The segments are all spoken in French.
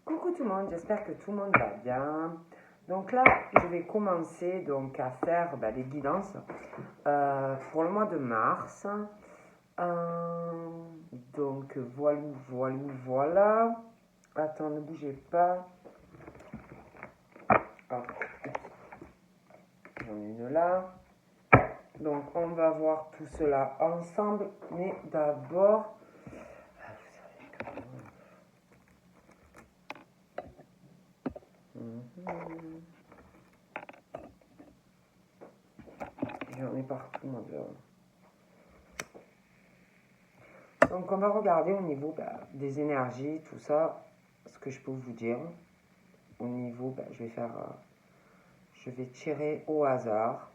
Coucou tout le monde, j'espère que tout le monde va bien. Donc là, je vais commencer donc à faire les guidances pour le mois de mars. Donc voilà. Attends, ne bougez pas. Hop. J'en ai une là. Donc on va voir tout cela ensemble. Mais d'abord... J'en ai partout, mon Dieu. Donc on va regarder au niveau des énergies, tout ça, ce que je peux vous dire. Au niveau, je vais tirer au hasard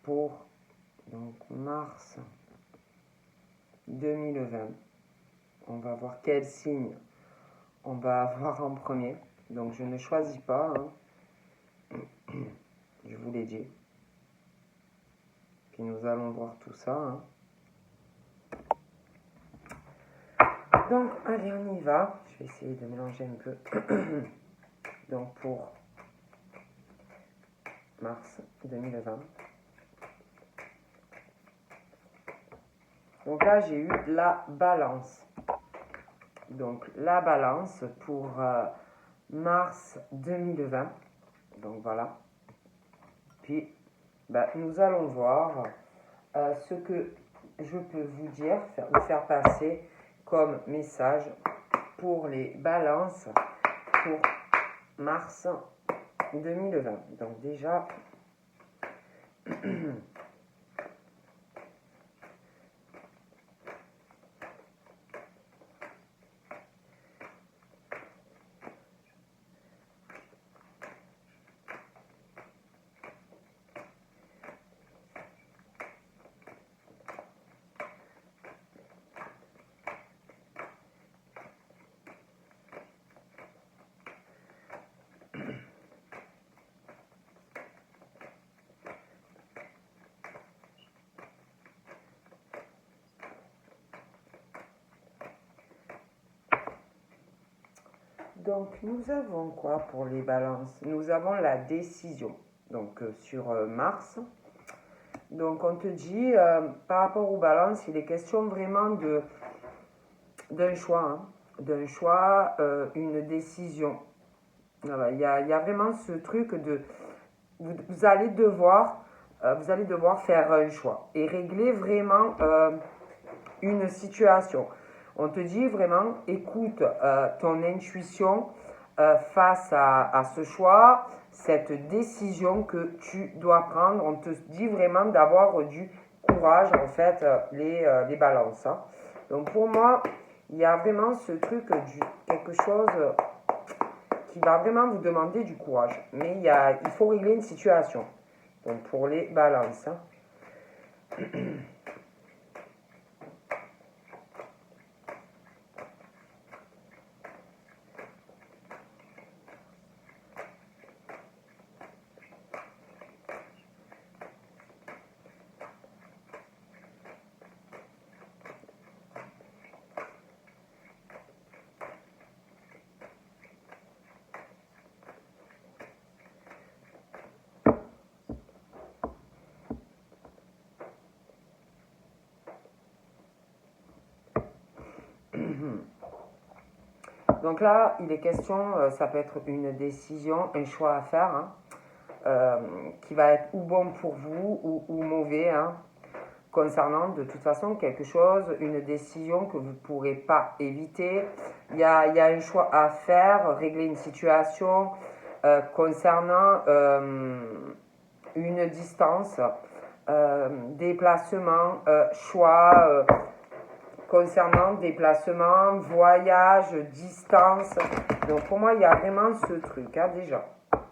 pour donc mars 2020. On va voir quel signe on va avoir en premier. Donc je ne choisis pas, je vous l'ai dit. Puis nous allons voir tout ça. Donc allez, on y va. Je vais essayer de mélanger un peu. Donc pour mars 2020. Donc là, j'ai eu la balance. Donc la balance pour mars 2020. Donc voilà. Puis nous allons voir ce que je peux vous dire, vous faire passer comme message pour les balances pour mars 2020. Donc déjà... Donc, nous avons quoi pour les balances? Nous avons la décision, donc sur Mars. Donc, on te dit, par rapport aux balances, il est question vraiment d'un choix, d'un choix, une décision. Voilà, il y a vraiment ce truc de, vous allez devoir faire un choix et régler vraiment une situation. On te dit vraiment, écoute ton intuition face à ce choix, cette décision que tu dois prendre. On te dit vraiment d'avoir du courage, en fait, les balances. Donc pour moi, il y a vraiment ce truc, quelque chose qui va vraiment vous demander du courage. Mais il faut régler une situation. Donc pour les balances. Donc là, il est question, ça peut être une décision, un choix à faire, qui va être ou bon pour vous ou mauvais, concernant de toute façon quelque chose, une décision que vous ne pourrez pas éviter. Il y a un choix à faire, régler une situation concernant une distance, déplacement, choix concernant déplacement, voyage, distance. Donc pour moi, il y a vraiment ce truc, déjà,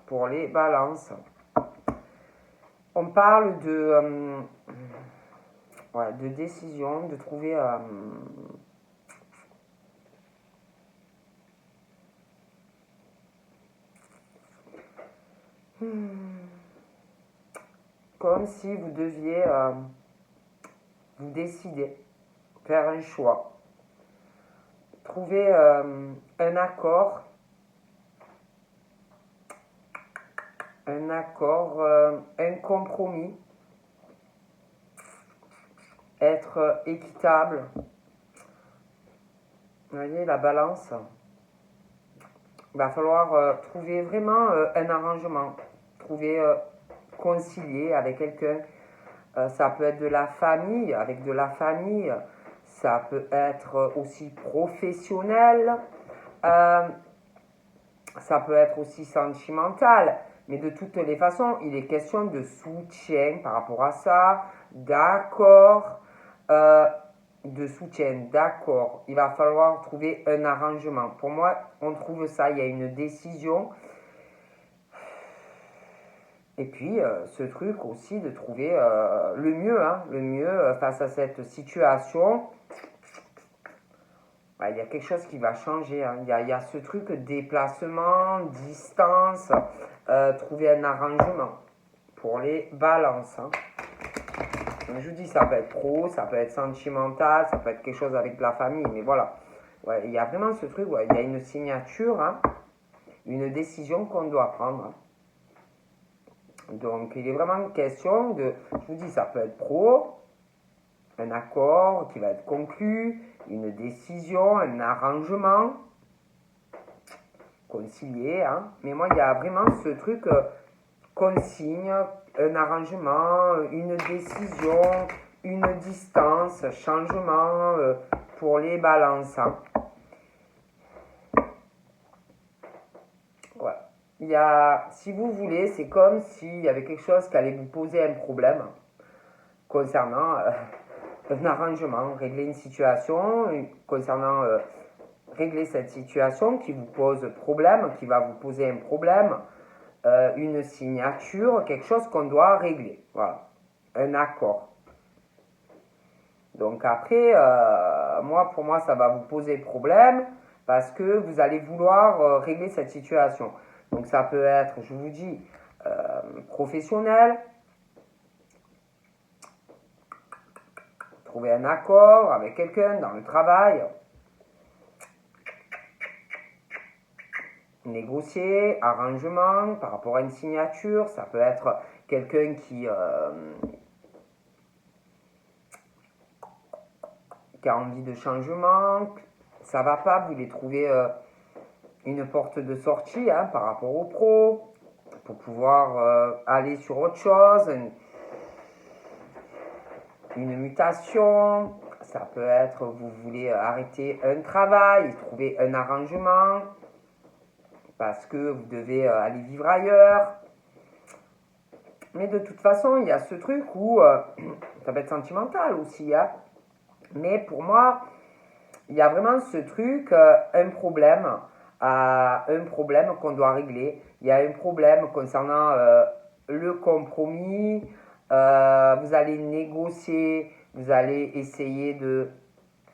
pour les balances. On parle de décision, de trouver... comme si vous deviez vous décider, faire un choix, trouver un accord un accord, un compromis, être équitable. Vous voyez, la balance. Il va falloir trouver vraiment un arrangement, trouver, concilier avec quelqu'un. Ça peut être de la famille, avec de la famille. Ça peut être aussi professionnel. Euh, Ça peut être aussi sentimental, mais de toutes les façons, il est question de soutien par rapport à ça, d'accord, de soutien, d'accord. Il va falloir trouver un arrangement. Pour moi, on trouve ça, il y a une décision. Et puis, ce truc aussi de trouver le mieux, hein, le mieux face à cette situation. Il y a quelque chose qui va changer. Hein. Il y a ce truc déplacement, distance, trouver un arrangement pour les balances. Hein. Donc, je vous dis, ça peut être pro, ça peut être sentimental, ça peut être quelque chose avec la famille, mais voilà. Ouais, il y a vraiment ce truc, il y a une signature, hein, une décision qu'on doit prendre. Hein. Donc, il est vraiment question de, je vous dis, ça peut être pro, un accord qui va être conclu, une décision, un arrangement, concilier, hein. Mais moi, il y a vraiment ce truc qu'on signe, un arrangement, une décision, une distance, changement pour les balances. Hein. Ouais. Il y a, si vous voulez, c'est comme s'il y avait quelque chose qui allait vous poser un problème concernant un arrangement, régler une situation, concernant régler cette situation qui vous pose problème, qui va vous poser un problème, une signature, quelque chose qu'on doit régler. Voilà, un accord. Donc après, pour moi, ça va vous poser problème parce que vous allez vouloir régler cette situation. Donc ça peut être, je vous dis, professionnel, trouver un accord avec quelqu'un dans le travail, négocier, arrangement par rapport à une signature, ça peut être quelqu'un qui a envie de changement, ça va pas, vous voulez trouver une porte de sortie hein, par rapport au pro, pour pouvoir aller sur autre chose, une mutation, ça peut être vous voulez arrêter un travail, trouver un arrangement, parce que vous devez aller vivre ailleurs. Mais de toute façon, il y a ce truc où ça peut être sentimental aussi. Hein. Mais pour moi, il y a vraiment ce truc, un problème qu'on doit régler. Il y a un problème concernant le compromis. Vous allez négocier, vous allez essayer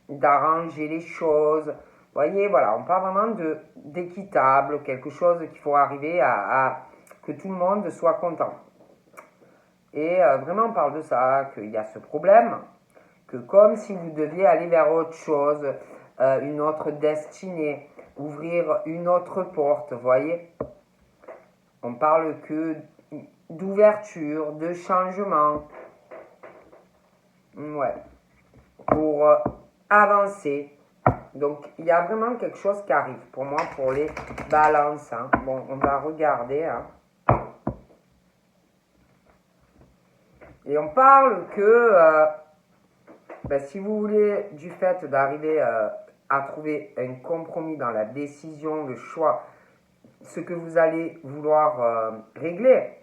d'arranger les choses. Vous voyez, voilà, on parle vraiment d'équitable, quelque chose qu'il faut arriver à que tout le monde soit content. Et vraiment, on parle de ça, qu'il y a ce problème, que comme si vous deviez aller vers autre chose, une autre destinée, ouvrir une autre porte, vous voyez. On parle que d'ouverture, de changement. Ouais. Pour avancer. Donc, il y a vraiment quelque chose qui arrive pour moi, pour les balances. Hein. Bon, on va regarder. Hein. Et on parle que, si vous voulez, du fait d'arriver à trouver un compromis dans la décision, le choix, ce que vous allez vouloir régler,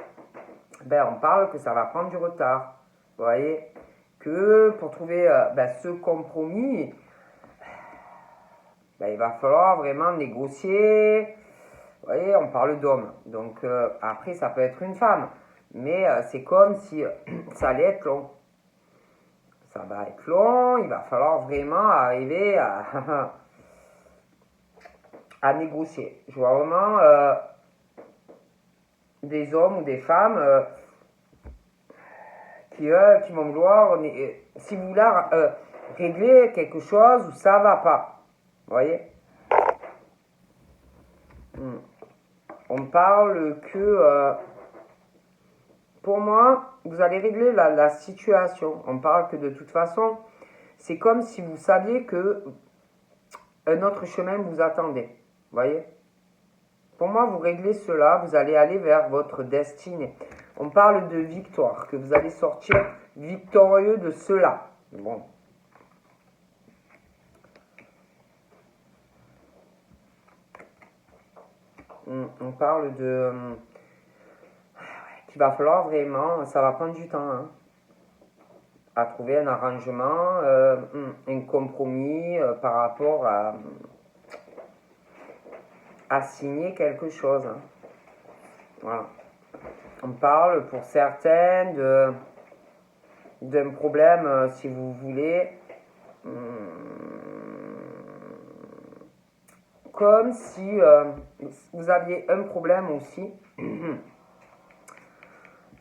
on parle que ça va prendre du retard. Vous voyez, que pour trouver ce compromis, il va falloir vraiment négocier. Vous voyez, on parle d'homme. Donc après, ça peut être une femme. Mais c'est comme si ça allait être long. Ça va être long, il va falloir vraiment arriver à négocier. Je vois vraiment des hommes ou des femmes qui vont vouloir, si vous voulez régler quelque chose où ça va pas. Vous voyez? On parle que pour moi, vous allez régler la situation. On parle que de toute façon, c'est comme si vous saviez que un autre chemin vous attendait. Vous voyez? Pour moi, vous réglez cela, vous allez aller vers votre destinée. On parle de victoire, que vous allez sortir victorieux de cela. Bon. On parle de... qu'il va falloir vraiment, ça va prendre du temps, hein, à trouver un arrangement, un compromis par rapport à signer quelque chose. Hein. Voilà. On parle pour certaines d'un problème, si vous voulez, comme si vous aviez un problème aussi,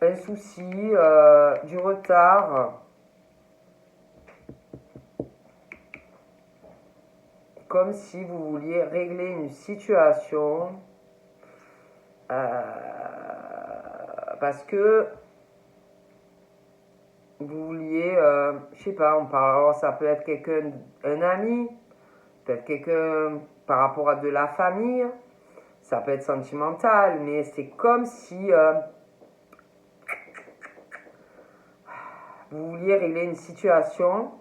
un souci, du retard, comme si vous vouliez régler une situation, parce que vous vouliez, je sais pas, on parle, alors ça peut être quelqu'un, un ami, peut-être quelqu'un par rapport à de la famille, ça peut être sentimental, mais c'est comme si vous vouliez régler une situation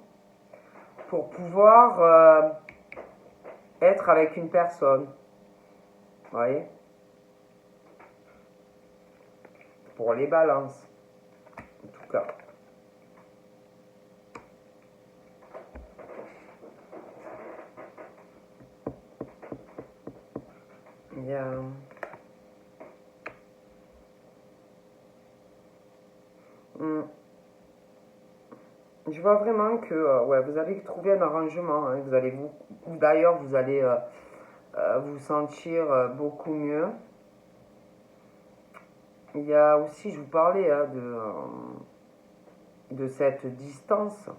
pour pouvoir être avec une personne. Vous voyez? Pour les balances, en tout cas. Yeah. Je vois vraiment que ouais, vous allez trouver un arrangement. Hein. Vous allez d'ailleurs, vous allez vous sentir beaucoup mieux. Il y a aussi, je vous parlais hein, de cette distance.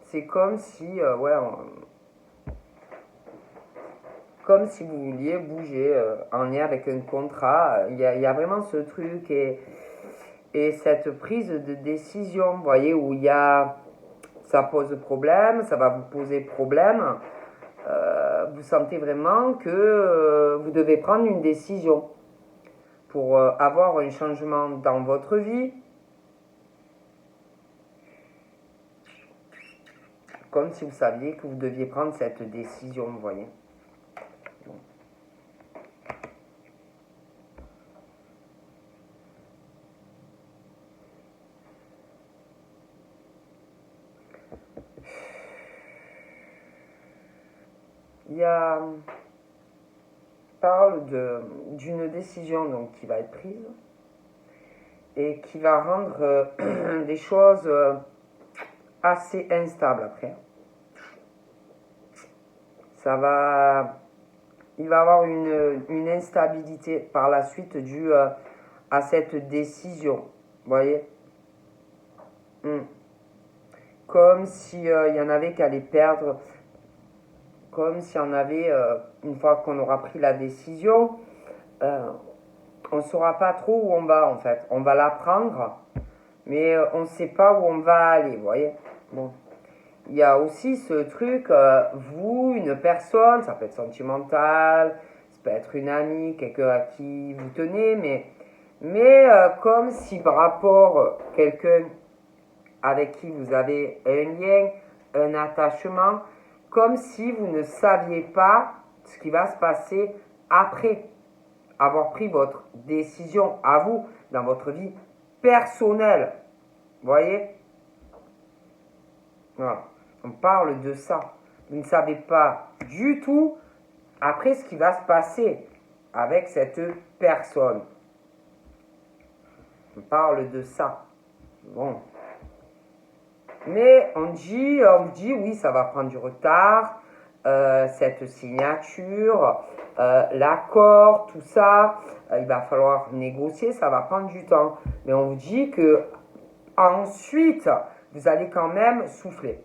C'est comme si, ouais, comme si vous vouliez bouger en lien avec un contrat. Il y a vraiment ce truc et cette prise de décision, vous voyez, où il y a, ça pose problème, ça va vous poser problème. Vous sentez vraiment que vous devez prendre une décision pour avoir un changement dans votre vie. Comme si vous saviez que vous deviez prendre cette décision, vous voyez. Il y a parle d'une décision donc, qui va être prise et qui va rendre des choses assez instables après. Il va y avoir une instabilité par la suite due à cette décision. Vous voyez? Comme s'il y en avait qui allaient perdre, comme s'il y en avait, une fois qu'on aura pris la décision, on ne saura pas trop où on va en fait. On va la prendre, mais on ne sait pas où on va aller, vous voyez? Bon. Il y a aussi ce truc, vous, une personne, ça peut être sentimental, ça peut être une amie, quelqu'un à qui vous tenez, mais comme si par rapport quelqu'un avec qui vous avez un lien, un attachement, comme si vous ne saviez pas ce qui va se passer après avoir pris votre décision à vous dans votre vie personnelle. Vous voyez? Voilà. On parle de ça. Vous ne savez pas du tout après ce qui va se passer avec cette personne. On parle de ça. Bon. Mais on dit oui, ça va prendre du retard, cette signature, l'accord, tout ça, il va falloir négocier, ça va prendre du temps. Mais on vous dit que ensuite, vous allez quand même souffler.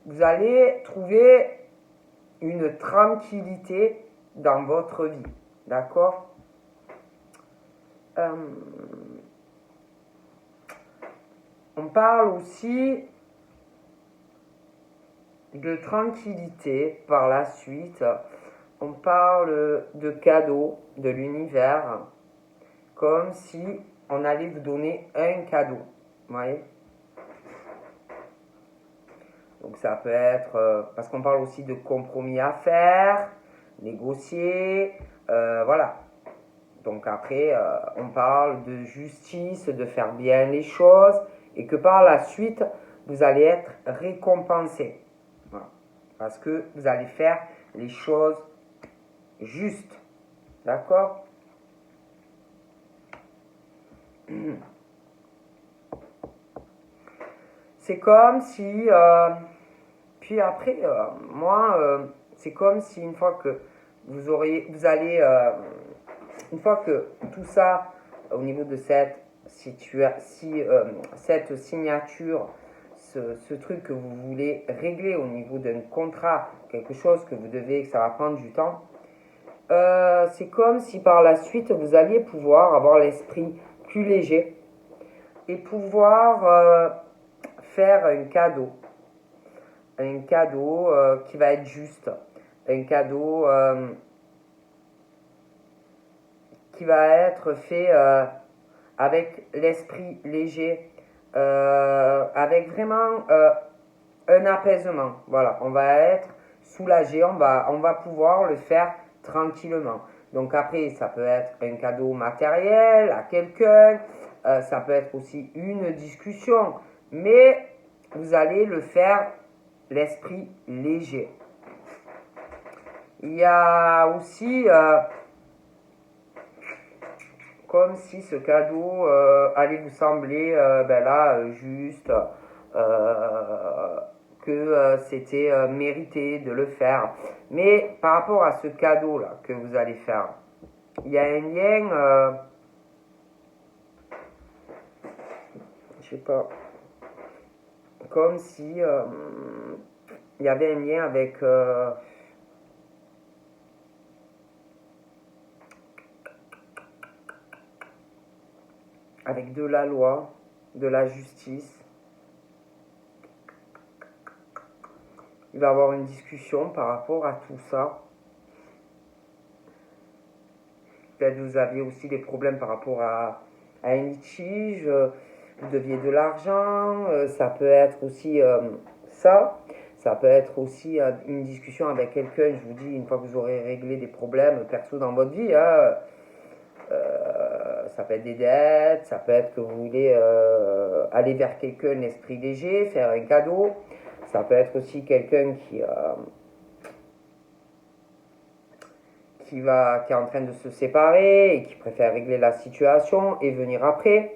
Vous allez trouver une tranquillité dans votre vie. D'accord? On parle aussi de tranquillité par la suite. On parle de cadeaux de l'univers, comme si on allait vous donner un cadeau. Vous voyez? Donc ça peut être, parce qu'on parle aussi de compromis à faire, négocier, voilà. Donc après, on parle de justice, de faire bien les choses, et que par la suite, vous allez être récompensé. Voilà. Parce que vous allez faire les choses justes. D'accord? C'est comme si, puis après, moi, c'est comme si une fois que vous allez, une fois que tout ça, au niveau de cette cette signature, ce truc que vous voulez régler au niveau d'un contrat, quelque chose que vous devez, que ça va prendre du temps, c'est comme si par la suite vous alliez pouvoir avoir l'esprit plus léger et pouvoir faire un cadeau qui va être juste, un cadeau qui va être fait avec l'esprit léger, avec vraiment un apaisement. Voilà, on va être soulagé, on va pouvoir le faire tranquillement. Donc après, ça peut être un cadeau matériel à quelqu'un, ça peut être aussi une discussion, mais vous allez le faire l'esprit léger. Il y a aussi comme si ce cadeau allait vous sembler juste, que c'était mérité de le faire. Mais par rapport à ce cadeau-là que vous allez faire, il y a un lien, je sais pas, comme si il y avait un lien avec de la loi, de la justice. Il va y avoir une discussion par rapport à tout ça. Peut-être vous aviez aussi des problèmes par rapport à un litige, vous deviez de l'argent, ça peut être aussi ça. Ça peut être aussi une discussion avec quelqu'un, je vous dis, une fois que vous aurez réglé des problèmes perso dans votre vie, hein, ça peut être des dettes, ça peut être que vous voulez aller vers quelqu'un l'esprit léger, faire un cadeau. Ça peut être aussi quelqu'un qui est en train de se séparer et qui préfère régler la situation et venir après.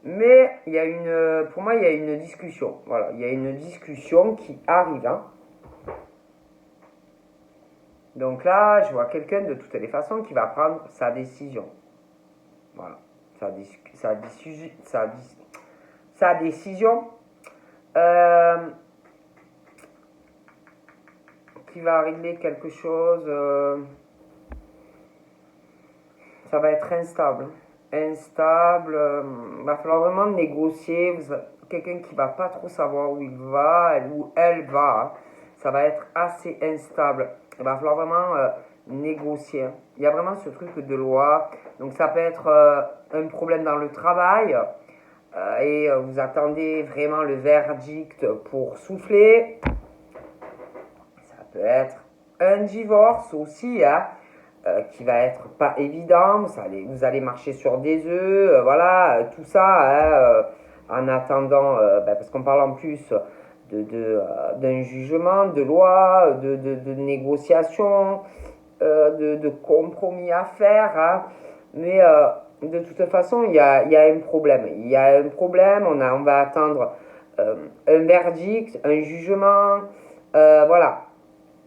Mais pour moi, il y a une discussion. Voilà, il y a une discussion qui arrive. Hein. Donc là, je vois quelqu'un de toutes les façons qui va prendre sa décision. Voilà, sa décision qui va régler quelque chose. Ça va être instable. Instable, va falloir vraiment négocier. Quelqu'un qui va pas trop savoir où il va, où elle va, ça va être assez instable. Il va falloir vraiment négocier. Il y a vraiment ce truc de loi. Donc ça peut être un problème dans le travail et vous attendez vraiment le verdict pour souffler. Ça peut être un divorce aussi, hein. Qui va être pas évident, vous allez marcher sur des œufs, voilà, tout ça, hein, en attendant, parce qu'on parle en plus d'un jugement, de loi, de négociation, de compromis à faire, hein, mais de toute façon, il y a un problème. Il y a un problème, on va attendre un verdict, un jugement, voilà.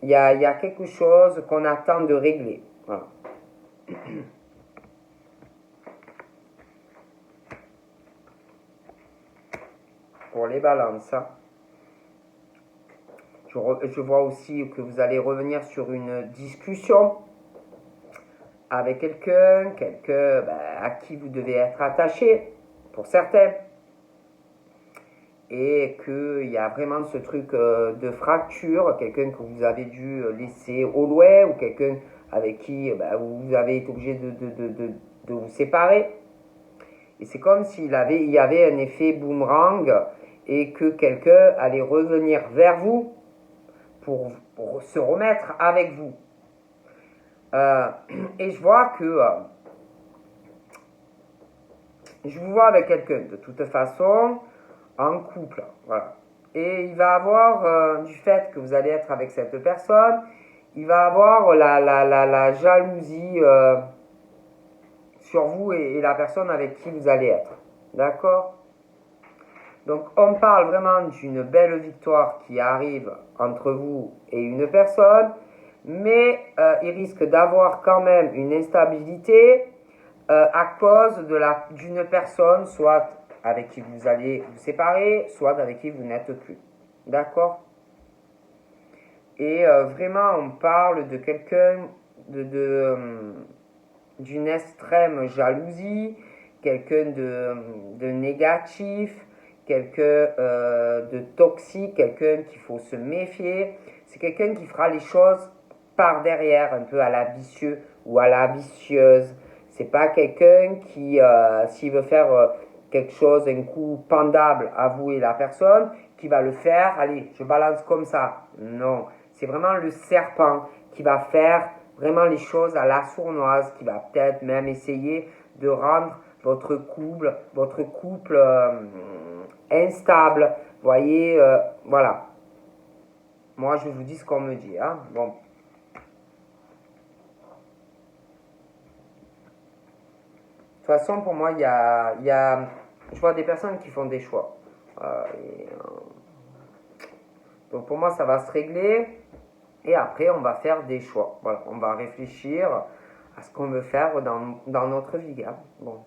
Il y a quelque chose qu'on attend de régler. Voilà. Pour les balances, hein. Je vois aussi que vous allez revenir sur une discussion avec quelqu'un, à qui vous devez être attaché, pour certains, et qu'il y a vraiment ce truc de fracture, quelqu'un que vous avez dû laisser au loin, ou quelqu'un avec qui vous avez été obligé de vous séparer. Et c'est comme il y avait un effet boomerang, et que quelqu'un allait revenir vers vous pour se remettre avec vous. Et je vois que je vous vois avec quelqu'un de toute façon en couple, voilà. Et il va avoir du fait que vous allez être avec cette personne, il va avoir la jalousie sur vous et la personne avec qui vous allez être, d'accord? Donc on parle vraiment d'une belle victoire qui arrive entre vous et une personne, mais il risque d'avoir quand même une instabilité à cause d'une personne, soit avec qui vous allez vous séparer, soit avec qui vous n'êtes plus. D'accord? Et vraiment, on parle de quelqu'un d'une extrême jalousie, quelqu'un de négatif, quelqu'un de toxique, quelqu'un qu'il faut se méfier. C'est quelqu'un qui fera les choses par derrière, un peu à la vicieux ou à la vicieuse. C'est pas quelqu'un qui, s'il veut faire quelque chose, un coup pendable à vous et la personne, qui va le faire, allez, je balance comme ça. Non, c'est vraiment le serpent qui va faire vraiment les choses à la sournoise, qui va peut-être même essayer de rendre votre couple instable. Voyez, voilà. Moi, je vous dis ce qu'on me dit. Hein. Bon. De toute façon, pour moi, je vois des personnes qui font des choix. Donc pour moi, ça va se régler. Et après, on va faire des choix. Voilà, on va réfléchir à ce qu'on veut faire dans notre vie. Hein. Bon.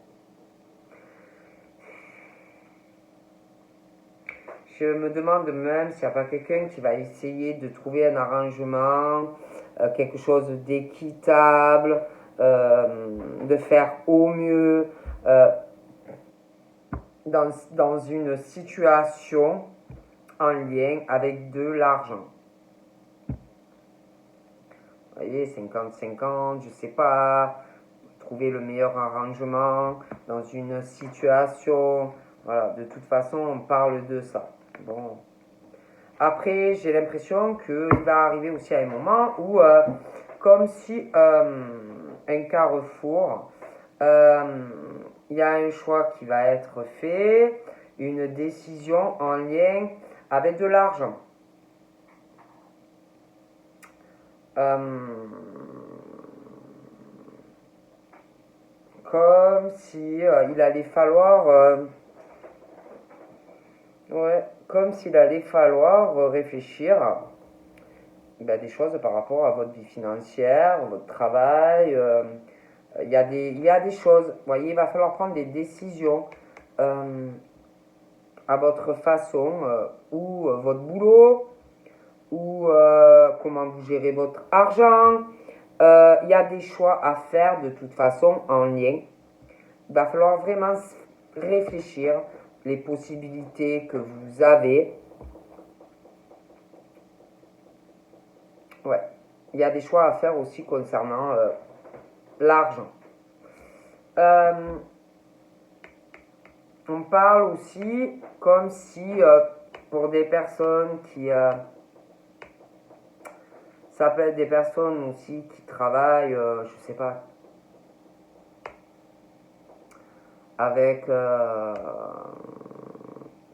Je me demande même s'il n'y a pas quelqu'un qui va essayer de trouver un arrangement, quelque chose d'équitable, de faire au mieux dans une situation en lien avec de l'argent. Vous voyez, 50-50, je sais pas, trouver le meilleur arrangement dans une situation. Voilà, de toute façon, on parle de ça. Bon. Après, j'ai l'impression qu'il va arriver aussi à un moment où, comme si un carrefour, il y a un choix qui va être fait, une décision en lien avec de l'argent. Comme si il allait falloir comme s'il allait falloir réfléchir des choses par rapport à votre vie financière, votre travail. Il y a des choses, vous voyez, il va falloir prendre des décisions à votre façon, ou votre boulot, ou comment vous gérez votre argent. Il y a des choix à faire de toute façon en lien. Il va falloir vraiment réfléchir les possibilités que vous avez. Ouais, il y a des choix à faire aussi concernant l'argent. On parle aussi comme si pour des personnes qui... ça peut être des personnes aussi qui travaillent, je sais pas, avec...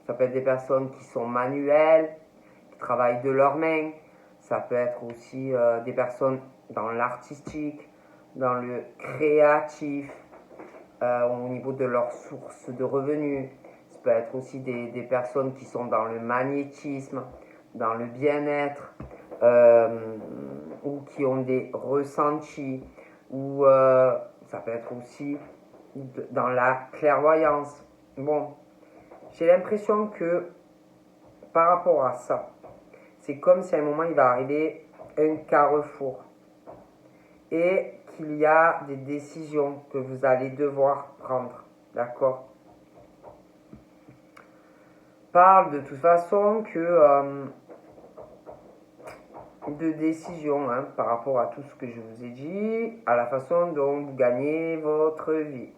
ça peut être des personnes qui sont manuelles, qui travaillent de leurs mains. Ça peut être aussi des personnes dans l'artistique, dans le créatif, au niveau de leurs sources de revenus. Ça peut être aussi des personnes qui sont dans le magnétisme, dans le bien-être, ou qui ont des ressentis, ou ça peut être aussi dans la clairvoyance. Bon, j'ai l'impression que par rapport à ça, c'est comme si à un moment il va arriver un carrefour et qu'il y a des décisions que vous allez devoir prendre. D'accord? Parle de toute façon que de décisions par rapport à tout ce que je vous ai dit, à la façon dont vous gagnez votre vie.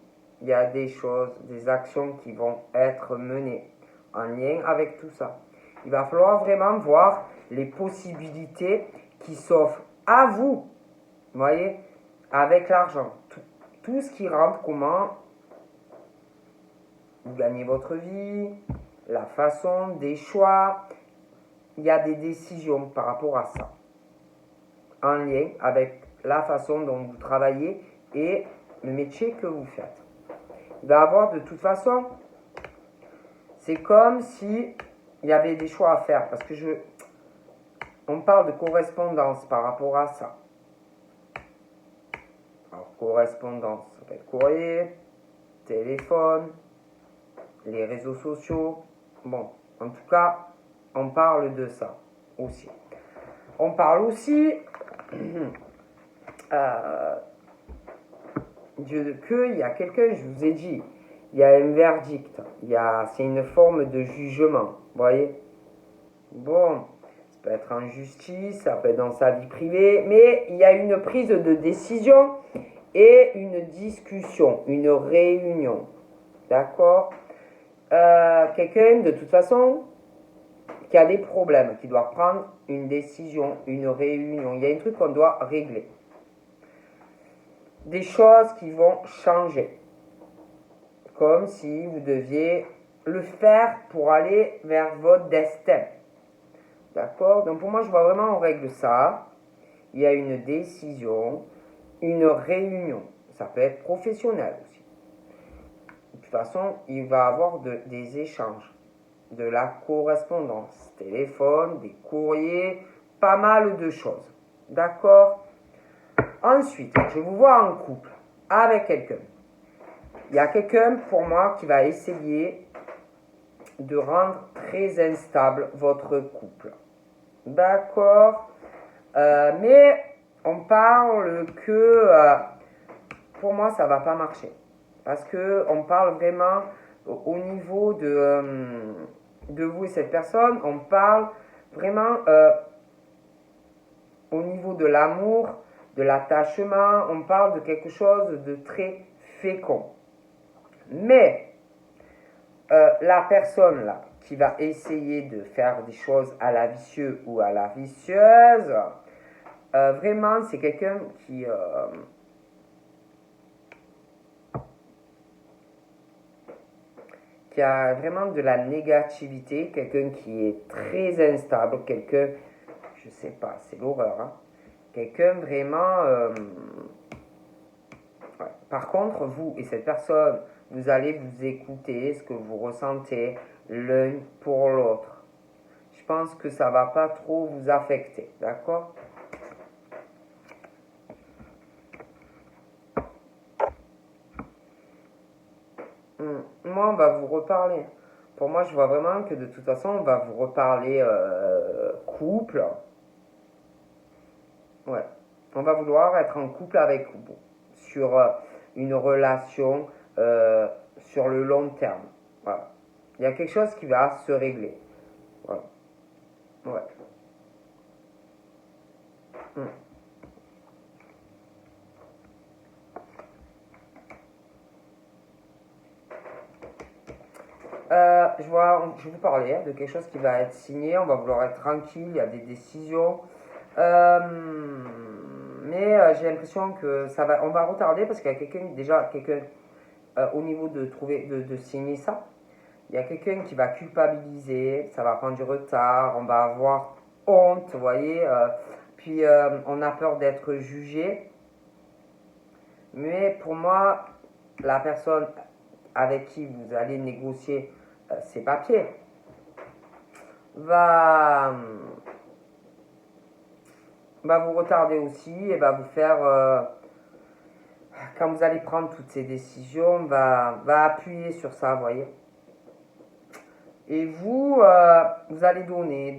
Il y a des choses, des actions qui vont être menées en lien avec tout ça. Il va falloir vraiment voir les possibilités qui s'offrent à vous, vous voyez, avec l'argent. Tout ce qui rentre, comment vous gagnez votre vie, la façon, des choix. Il y a des décisions par rapport à ça, en lien avec la façon dont vous travaillez et le métier que vous faites. Il va y avoir de toute façon, c'est comme si il y avait des choix à faire, parce que on parle de correspondance par rapport à ça. Alors, correspondance, ça peut être courrier, téléphone, les réseaux sociaux. Bon, en tout cas, on parle de ça aussi. On parle aussi qu'il y a quelqu'un, je vous ai dit, il y a un verdict, c'est une forme de jugement, vous voyez. Bon, ça peut être en justice, ça peut être dans sa vie privée, mais il y a une prise de décision et une discussion, une réunion, d'accord. Quelqu'un, de toute façon, qui a des problèmes, qui doit prendre une décision, une réunion, il y a un truc qu'on doit régler. Des choses qui vont changer. Comme si vous deviez le faire pour aller vers votre destin. D'accord? Donc pour moi, je vois vraiment, on règle ça. Il y a une décision, une réunion. Ça peut être professionnel aussi. De toute façon, il va y avoir des échanges, de la correspondance, téléphone, des courriers, pas mal de choses. D'accord? Ensuite, je vous vois en couple avec quelqu'un. Il y a quelqu'un, pour moi, qui va essayer de rendre très instable votre couple. D'accord? Mais on parle que, pour moi, ça ne va pas marcher. Parce qu'on parle vraiment au niveau de vous et cette personne, on parle vraiment au niveau de l'amour, de l'attachement, on parle de quelque chose de très fécond. Mais la personne là qui va essayer de faire des choses à la vicieuse ou à la vicieuse, vraiment c'est quelqu'un qui a vraiment de la négativité, quelqu'un qui est très instable, quelqu'un, je sais pas, c'est l'horreur, hein? Quelqu'un vraiment... ouais. Par contre, vous et cette personne, vous allez vous écouter, ce que vous ressentez l'un pour l'autre. Je pense que ça va pas trop vous affecter, d'accord? Moi, on va vous reparler. Pour moi, je vois vraiment que de toute façon, on va vous reparler couple. Ouais. On va vouloir être en couple avec vous sur une relation sur le long terme. Voilà. Il y a quelque chose qui va se régler. Voilà. Ouais. Je vais vous parler de quelque chose qui va être signé. On va vouloir être tranquille. Il y a des décisions. Mais j'ai l'impression que on va retarder parce qu'il y a quelqu'un au niveau de signer ça. Il y a quelqu'un qui va culpabiliser, ça va prendre du retard, on va avoir honte, vous voyez. Puis on a peur d'être jugé. Mais pour moi, la personne avec qui vous allez négocier ces papiers va vous retarder aussi et va vous faire, quand vous allez prendre toutes ces décisions, va appuyer sur ça, vous voyez. Et vous allez donner,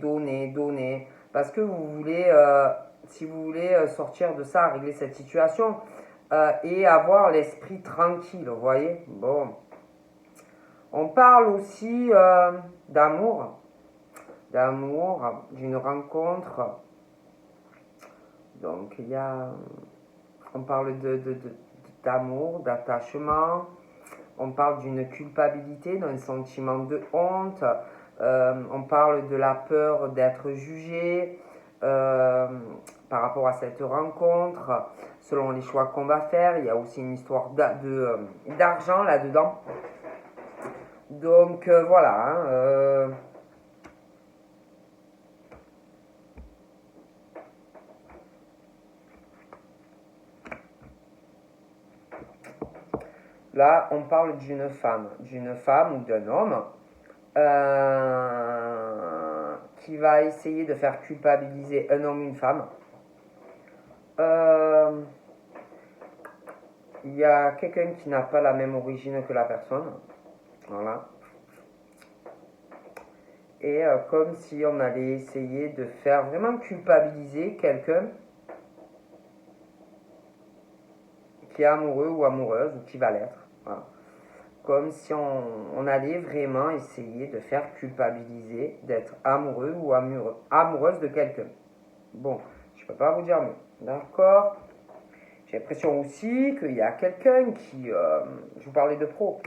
parce que vous voulez, si vous voulez sortir de ça, régler cette situation, et avoir l'esprit tranquille, vous voyez. Bon. On parle aussi d'amour, d'une rencontre. Donc, on parle d'amour, d'attachement. On parle d'une culpabilité, d'un sentiment de honte. On parle de la peur d'être jugé par rapport à cette rencontre, selon les choix qu'on va faire. Il y a aussi une histoire d'argent là-dedans. Donc voilà. Là, on parle d'une femme ou d'un homme qui va essayer de faire culpabiliser un homme ou une femme. Il y a quelqu'un qui n'a pas la même origine que la personne. Voilà. Et comme si on allait essayer de faire vraiment culpabiliser quelqu'un qui est amoureux ou amoureuse, ou qui va l'être. Voilà. Comme si on allait vraiment essayer de faire culpabiliser d'être amoureux ou amoureuse de quelqu'un. Bon, je ne peux pas vous dire mieux. D'accord. J'ai l'impression aussi qu'il y a quelqu'un qui... je vous parlais de pro.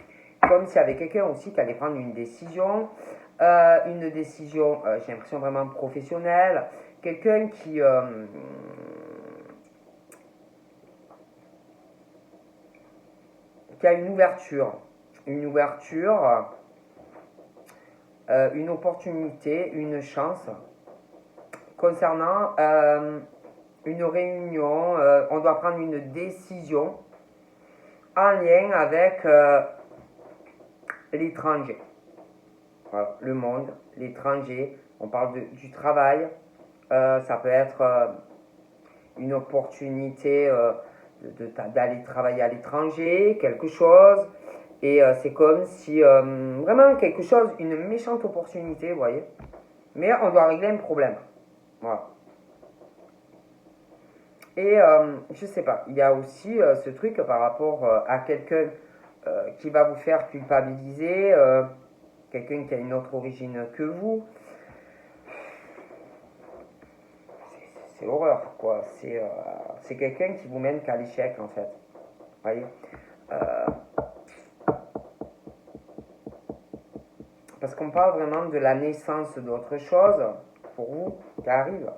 Comme s'il y avait quelqu'un aussi qui allait prendre une décision. J'ai l'impression vraiment professionnelle. Quelqu'un qui a une ouverture, une opportunité, une chance concernant une réunion. On doit prendre une décision en lien avec l'étranger. Voilà, le monde, l'étranger. On parle du travail. Ça peut être une opportunité d'aller travailler à l'étranger, quelque chose. Et c'est comme si, vraiment quelque chose, une méchante opportunité, vous voyez. Mais on doit régler un problème. Voilà. Et je sais pas, il y a aussi ce truc par rapport à quelqu'un qui va vous faire culpabiliser, quelqu'un qui a une autre origine que vous. C'est l'horreur, quoi. C'est quelqu'un qui vous mène qu'à l'échec, en fait. Vous voyez. Parce qu'on parle vraiment de la naissance d'autre chose pour vous qui arrive.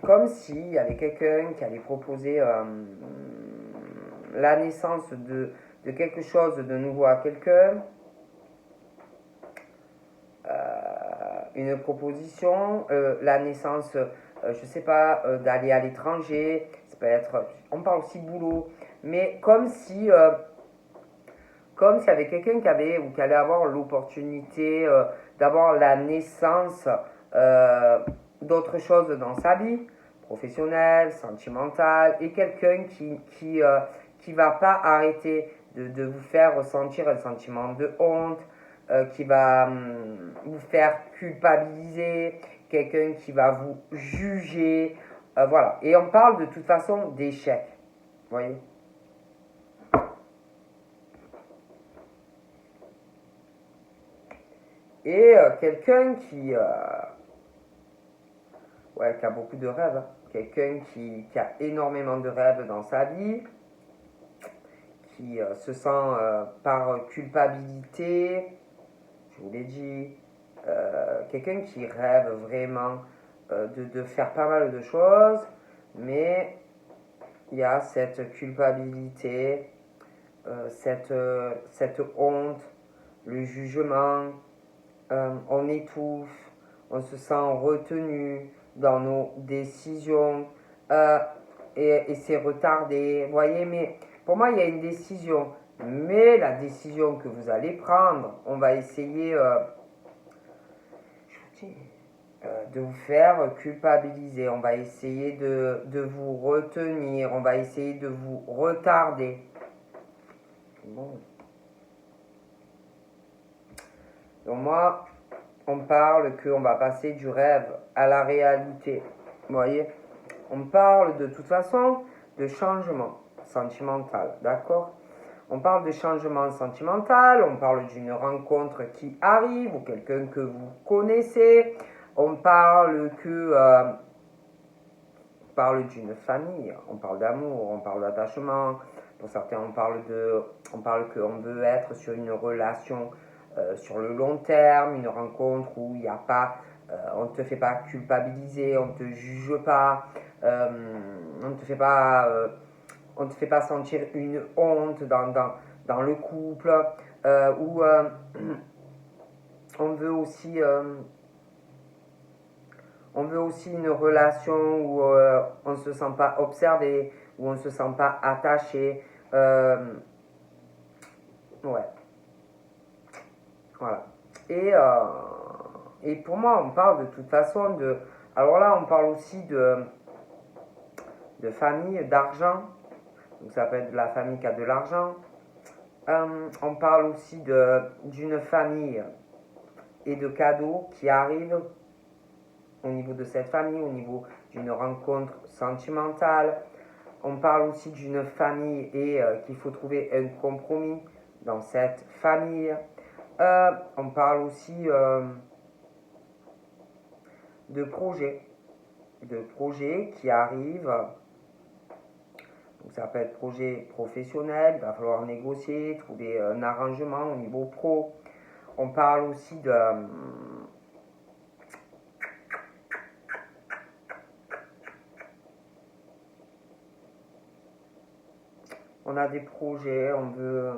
Comme s'il y avait quelqu'un qui allait proposer la naissance de quelque chose de nouveau à quelqu'un. Une proposition, la naissance, je sais pas, d'aller à l'étranger. Ça peut être, on parle aussi boulot. Mais comme s'il y avait quelqu'un qui avait ou qui allait avoir l'opportunité d'avoir la naissance d'autre chose dans sa vie, professionnelle, sentimentale, et quelqu'un qui va pas arrêter de vous faire ressentir un sentiment de honte, qui va vous faire culpabiliser, quelqu'un qui va vous juger, voilà. Et on parle de toute façon d'échec, vous voyez. Et quelqu'un qui a beaucoup de rêves, hein. Quelqu'un qui a énormément de rêves dans sa vie, qui se sent par culpabilité, je vous l'ai dit, quelqu'un qui rêve vraiment de faire pas mal de choses, mais il y a cette culpabilité, cette honte, le jugement, on étouffe, on se sent retenu dans nos décisions et c'est retardé, vous voyez, mais pour moi il y a une décision, mais la décision que vous allez prendre, on va essayer de vous faire culpabiliser, on va essayer de vous retenir, on va essayer de vous retarder. Bon. Donc moi, on parle qu'on va passer du rêve à la réalité. Vous voyez, on parle de toute façon de changement sentimental, d'accord? On parle de changement sentimental, on parle d'une rencontre qui arrive ou quelqu'un que vous connaissez, on parle parle d'une famille, on parle d'amour, on parle d'attachement. Pour certains, on parle qu'on veut être sur une relation sur le long terme, une rencontre où il n'y a pas, on ne te fait pas culpabiliser, on ne te juge pas, on ne te fait pas, on ne te fait pas sentir une honte dans le couple, où on veut aussi on veut aussi une relation où on ne se sent pas observé, où on ne se sent pas attaché. Ouais, voilà. Et, euh, et pour moi, on parle de toute façon de... Alors là, on parle aussi de famille, d'argent. Donc ça peut être de la famille qui a de l'argent. On parle aussi d'une famille et de cadeaux qui arrivent au niveau de cette famille, au niveau d'une rencontre sentimentale. On parle aussi d'une famille et qu'il faut trouver un compromis dans cette famille. On parle aussi de projets qui arrivent. Donc ça peut être projet professionnel, il va falloir négocier, trouver un arrangement au niveau pro. On parle aussi de... on a des projets, on veut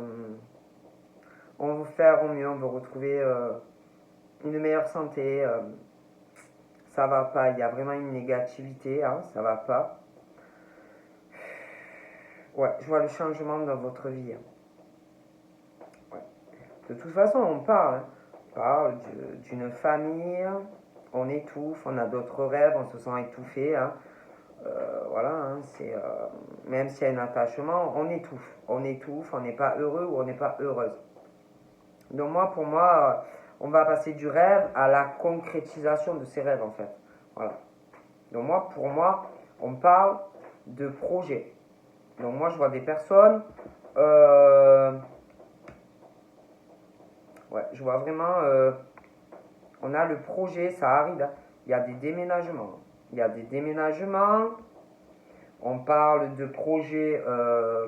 faire au mieux, on veut retrouver une meilleure santé. Ça va pas, il y a vraiment une négativité, hein, ça va pas. Ouais, je vois le changement dans votre vie. Ouais. De toute façon, on parle d'une famille, on étouffe, on a d'autres rêves, on se sent étouffé. Hein. Voilà, hein, même s'il y a un attachement, on étouffe, on n'est pas heureux ou on n'est pas heureuse. Donc pour moi, on va passer du rêve à la concrétisation de ces rêves en fait. Voilà. Donc pour moi, on parle de projet. Donc moi, je vois des personnes, ouais, je vois vraiment, on a le projet, ça arrive, hein. Il y a des déménagements. Il y a des déménagements. On parle de projets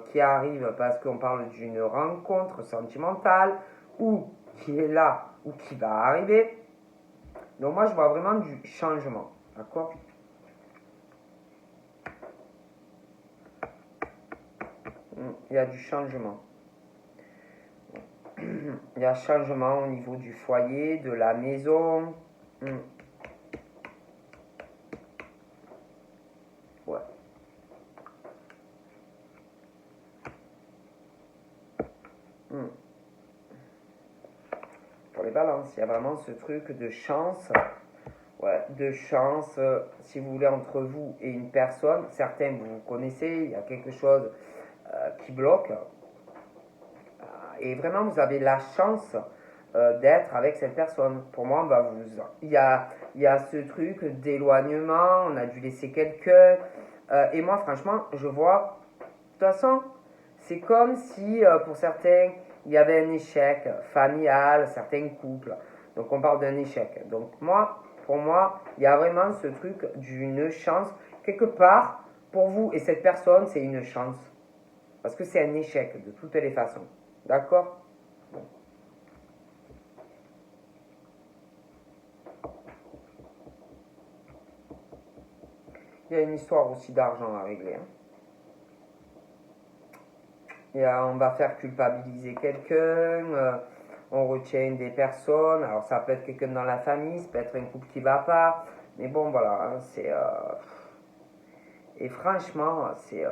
qui arrivent parce qu'on parle d'une rencontre sentimentale ou qui est là ou qui va arriver. Donc moi, je vois vraiment du changement. D'accord? Il y a du changement. Il y a changement au niveau du foyer, de la maison. Ouais. Pour les balances, il y a vraiment ce truc de chance. Ouais, de chance, si vous voulez, entre vous et une personne. Certains, vous connaissez, il y a quelque chose qui bloque. Et vraiment, vous avez la chance d'être avec cette personne. Pour moi, il y a ce truc d'éloignement, on a dû laisser quelqu'un. Et moi, franchement, je vois, de toute façon, c'est comme si pour certains, il y avait un échec familial, certains couples. Donc, on parle d'un échec. Donc, pour moi, il y a vraiment ce truc d'une chance. Quelque part, pour vous et cette personne, c'est une chance. Parce que c'est un échec de toutes les façons. D'accord? Bon. Il y a une histoire aussi d'argent à régler. Hein. On va faire culpabiliser quelqu'un, on retient des personnes. Alors ça peut être quelqu'un dans la famille, ça peut être un couple qui va pas. Mais bon, voilà, hein, et franchement, c'est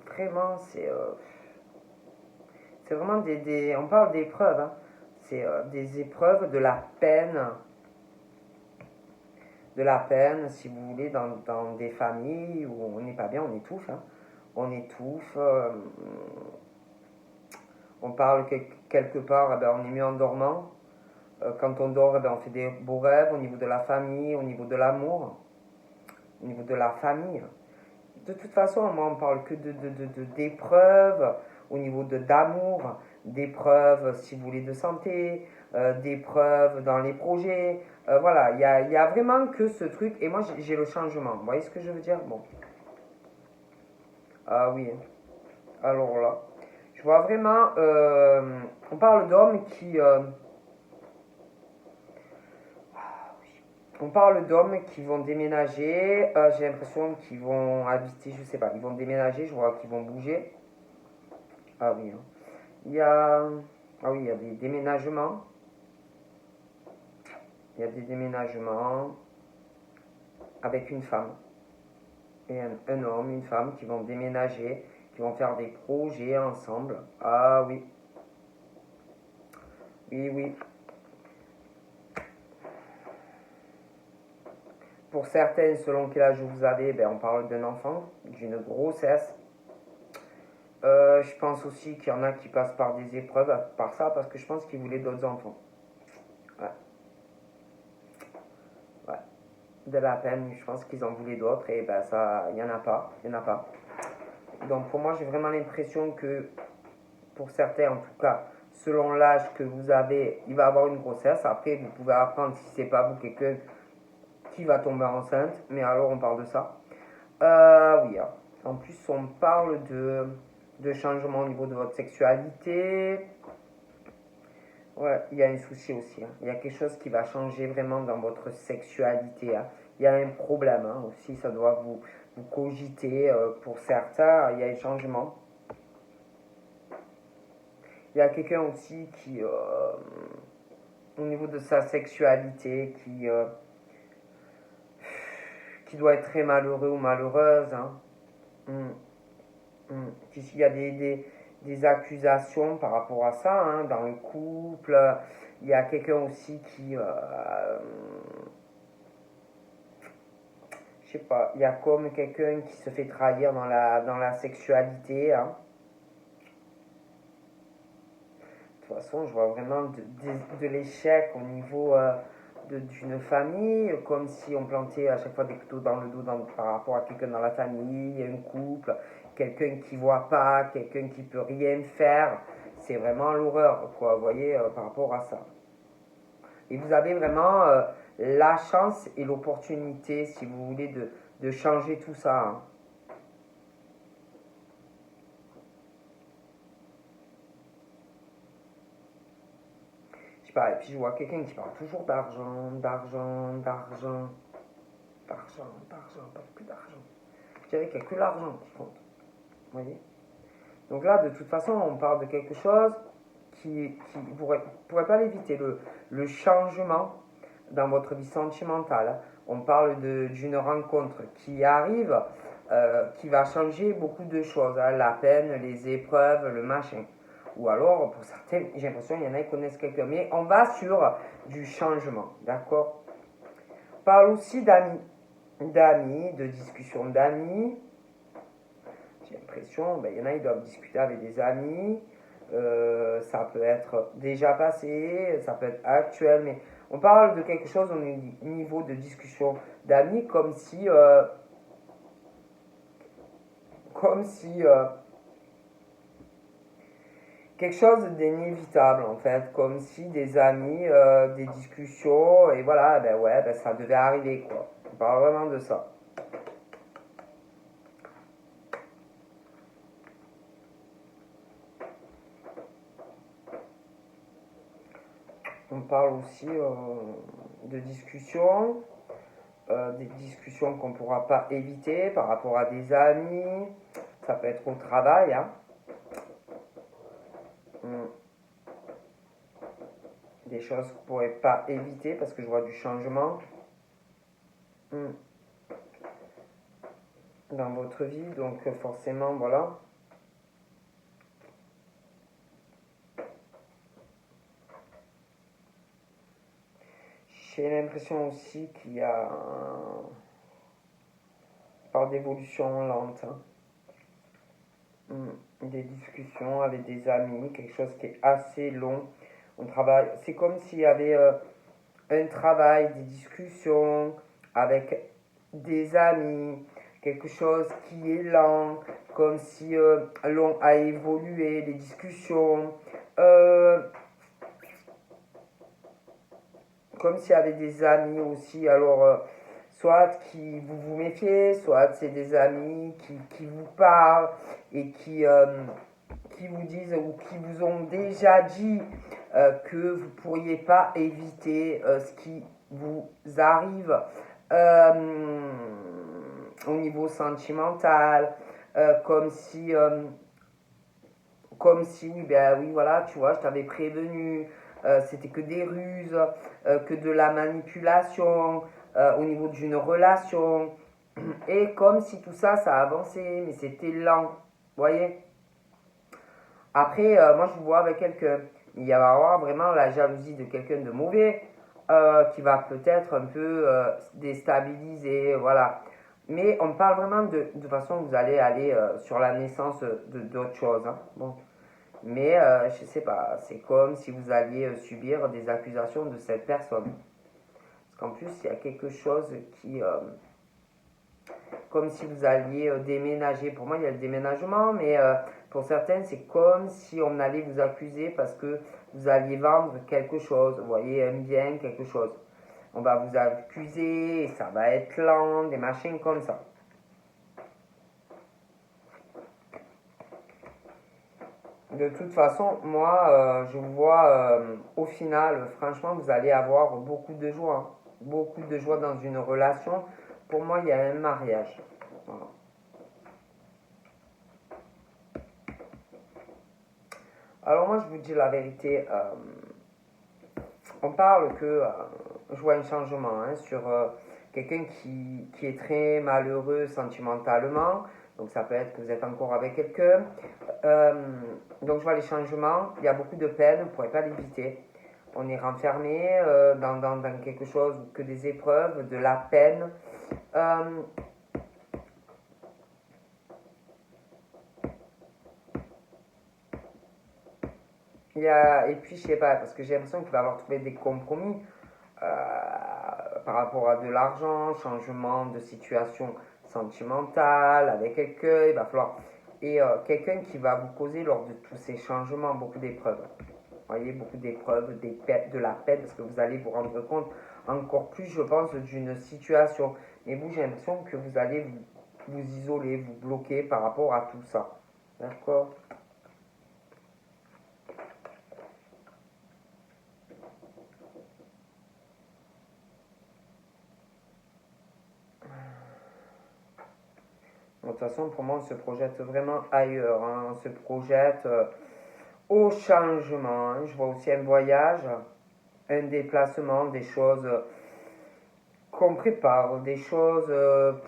vraiment... C'est vraiment on parle d'épreuves. Hein. C'est des épreuves, de la peine, si vous voulez, dans des familles où on n'est pas bien, on étouffe. Hein. On étouffe. On parle quelque part, on est mieux en dormant. Quand on dort, eh ben, on fait des beaux rêves au niveau de la famille, au niveau de l'amour, au niveau de la famille. De toute façon, moi, on parle que d'épreuves au niveau d'amour, d'épreuves, si vous voulez, de santé, d'épreuves dans les projets. Voilà, il y a vraiment que ce truc. Et moi, j'ai le changement. Vous voyez ce que je veux dire? Bon. Ah oui. Alors là, je vois vraiment. On parle d'hommes qui. On parle d'hommes qui vont déménager. J'ai l'impression qu'ils vont habiter, je sais pas, ils vont déménager. Je vois qu'ils vont bouger. Ah oui, hein. Il y a, ah oui, il y a des déménagements. Il y a des déménagements avec une femme et un homme, une femme qui vont déménager, qui vont faire des projets ensemble. Ah oui, oui, oui. Pour certaines, selon quel âge vous avez, ben, on parle d'un enfant, d'une grossesse. Je pense aussi qu'il y en a qui passent par des épreuves, par ça, parce que je pense qu'ils voulaient d'autres enfants. Ouais, ouais. De la peine, je pense qu'ils en voulaient d'autres et ben ça, il n'y en a pas, il y en a pas. Donc pour moi, j'ai vraiment l'impression que pour certains, en tout cas, selon l'âge que vous avez, il va avoir une grossesse. Après, vous pouvez apprendre si c'est pas vous quelqu'un qui va tomber enceinte, mais alors on parle de ça. Oui, hein. En plus, on parle de changement au niveau de votre sexualité. Ouais, il y a un souci aussi, hein. Il y a quelque chose qui va changer vraiment dans votre sexualité, hein. Il y a un problème, hein, aussi, ça doit vous cogiter. Pour certains, il y a un changement. Il y a quelqu'un aussi qui, au niveau de sa sexualité, qui doit être très malheureux ou malheureuse, hein. Mm, Puisqu'il y a des accusations par rapport à ça, hein, dans le couple. Il y a quelqu'un aussi qui, je sais pas, il y a comme quelqu'un qui se fait trahir dans la sexualité, hein. De toute façon, je vois vraiment de l'échec au niveau d'une famille, comme si on plantait à chaque fois des couteaux dans le dos par rapport à quelqu'un dans la famille, un couple, quelqu'un qui voit pas, quelqu'un qui peut rien faire. C'est vraiment l'horreur, quoi, vous voyez, par rapport à ça. Et vous avez vraiment la chance et l'opportunité, si vous voulez, de changer tout ça, hein. Je sais pas, et puis je vois quelqu'un qui parle toujours d'argent, d'argent, d'argent, d'argent, pas que d'argent. Je dirais qu'il n'y a que l'argent qui compte. Vous voyez? Donc là, de toute façon, on parle de quelque chose qui vous ne pourrez pas l'éviter, le changement dans votre vie sentimentale. On parle d'une rencontre qui arrive, qui va changer beaucoup de choses, hein, la peine, les épreuves, le machin. Ou alors, pour certains, j'ai l'impression qu'il y en a qui connaissent quelqu'un. Mais on va sur du changement, d'accord? On parle aussi d'amis, de discussions d'amis. J'ai l'impression, ben, il y en a, ils doivent discuter avec des amis. Ça peut être déjà passé, ça peut être actuel, mais on parle de quelque chose au niveau de discussion d'amis comme si quelque chose d'inévitable en fait, comme si des amis, des discussions, et voilà, ben ouais, ben ça devait arriver quoi. On parle vraiment de ça. On parle aussi de discussions, des discussions qu'on ne pourra pas éviter par rapport à des amis, ça peut être au travail, hein. Hum, Des choses que vous ne pourrez pas éviter parce que je vois du changement hum, dans votre vie, donc forcément, voilà. J'ai l'impression aussi qu'il y a par d'évolution lente, hein. Des discussions avec des amis, quelque chose qui est assez long On travaille, c'est comme s'il y avait un travail, des discussions avec des amis, quelque chose qui est lent, comme si l'on a évolué, les discussions, euh, comme s'il y avait des amis aussi, alors soit qui vous méfiez, soit c'est des amis qui vous parlent et qui vous disent ou qui vous ont déjà dit que vous ne pourriez pas éviter ce qui vous arrive euh, au niveau sentimental, comme si oui, ben oui, voilà, tu vois, je t'avais prévenu, c'était que des ruses, que de la manipulation au niveau d'une relation. Et comme si tout ça, ça avançait, mais c'était lent, vous voyez. Après, moi, je vous vois avec quelqu'un. Il va y avoir vraiment la jalousie de quelqu'un de mauvais qui va peut-être un peu déstabiliser, voilà. Mais on parle vraiment de façon que vous allez aller sur la naissance d'autres choses. Hein. Bon. Mais je sais pas, c'est comme si vous alliez subir des accusations de cette personne. Parce qu'en plus, il y a quelque chose qui, comme si vous alliez déménager. Pour moi, il y a le déménagement, mais pour certaines, c'est comme si on allait vous accuser parce que vous alliez vendre quelque chose, vous voyez, un bien, quelque chose. On va vous accuser, et ça va être lent, des machines comme ça. De toute façon, moi, je vous vois au final, franchement, vous allez avoir beaucoup de joie. Hein. Beaucoup de joie dans une relation. Pour moi, il y a un mariage. Voilà. Alors moi, je vous dis la vérité. On parle que je vois un changement hein, sur quelqu'un qui est très malheureux sentimentalement. Donc ça peut être que vous êtes encore avec quelqu'un. Euh, donc je vois les changements. Il y a beaucoup de peine, vous ne pourrez pas l'éviter. On est renfermé dans quelque chose que des épreuves, de la peine. Euh, et puis je sais pas, parce que j'ai l'impression qu'il va avoir trouvé des compromis par rapport à de l'argent, changement de situation sentimentale avec quelqu'un, il va falloir... Et quelqu'un qui va vous causer lors de tous ces changements beaucoup d'épreuves. Vous voyez, beaucoup d'épreuves, de la peine, parce que vous allez vous rendre compte encore plus, je pense, d'une situation. Mais vous, j'ai l'impression que vous allez vous isoler, vous bloquer par rapport à tout ça. D'accord. De toute façon, pour moi, on se projette vraiment ailleurs. Hein. On se projette au changement. Hein. Je vois aussi un voyage, un déplacement, des choses qu'on prépare, des choses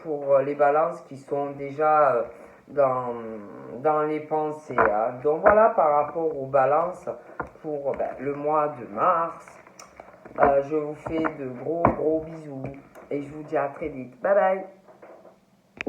pour les balances qui sont déjà dans les pensées. Hein. Donc voilà par rapport aux balances pour le mois de mars. Je vous fais de gros bisous et je vous dis à très vite. Bye bye.